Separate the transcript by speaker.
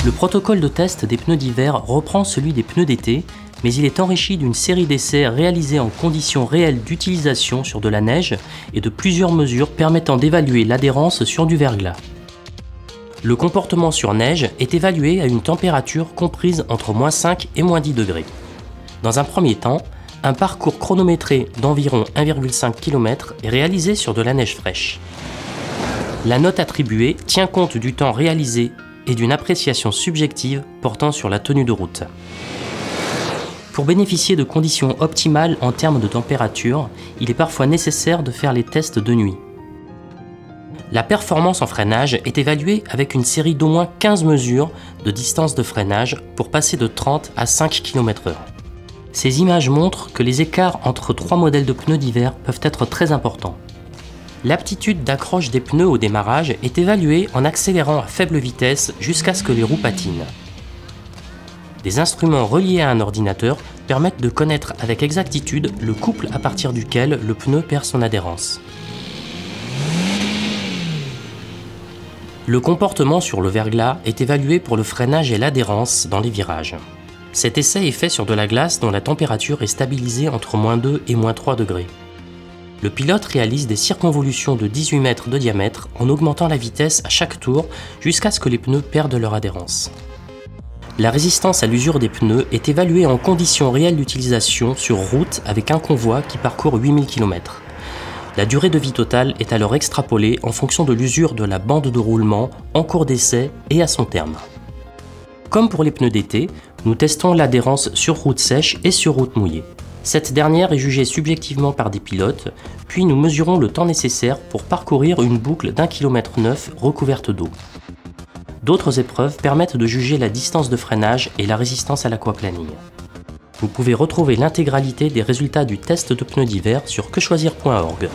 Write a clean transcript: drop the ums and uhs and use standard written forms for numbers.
Speaker 1: Le protocole de test des pneus d'hiver reprend celui des pneus d'été, mais il est enrichi d'une série d'essais réalisés en conditions réelles d'utilisation sur de la neige et de plusieurs mesures permettant d'évaluer l'adhérence sur du verglas. Le comportement sur neige est évalué à une température comprise entre -5 et -10 degrés. Dans un premier temps, un parcours chronométré d'environ 1,5 km est réalisé sur de la neige fraîche. La note attribuée tient compte du temps réalisé et d'une appréciation subjective portant sur la tenue de route. Pour bénéficier de conditions optimales en termes de température, il est parfois nécessaire de faire les tests de nuit. La performance en freinage est évaluée avec une série d'au moins 15 mesures de distance de freinage pour passer de 30 à 5 km/h. Ces images montrent que les écarts entre 3 modèles de pneus d'hiver peuvent être très importants. L'aptitude d'accroche des pneus au démarrage est évaluée en accélérant à faible vitesse jusqu'à ce que les roues patinent. Des instruments reliés à un ordinateur permettent de connaître avec exactitude le couple à partir duquel le pneu perd son adhérence. Le comportement sur le verglas est évalué pour le freinage et l'adhérence dans les virages. Cet essai est fait sur de la glace dont la température est stabilisée entre -2 et -3 degrés. Le pilote réalise des circonvolutions de 18 mètres de diamètre en augmentant la vitesse à chaque tour jusqu'à ce que les pneus perdent leur adhérence. La résistance à l'usure des pneus est évaluée en conditions réelles d'utilisation sur route avec un convoi qui parcourt 8000 km. La durée de vie totale est alors extrapolée en fonction de l'usure de la bande de roulement en cours d'essai et à son terme. Comme pour les pneus d'été, nous testons l'adhérence sur route sèche et sur route mouillée. Cette dernière est jugée subjectivement par des pilotes, puis nous mesurons le temps nécessaire pour parcourir une boucle d'1,9 km recouverte d'eau. D'autres épreuves permettent de juger la distance de freinage et la résistance à l'aquaplaning. Vous pouvez retrouver l'intégralité des résultats du test de pneus d'hiver sur quechoisir.org.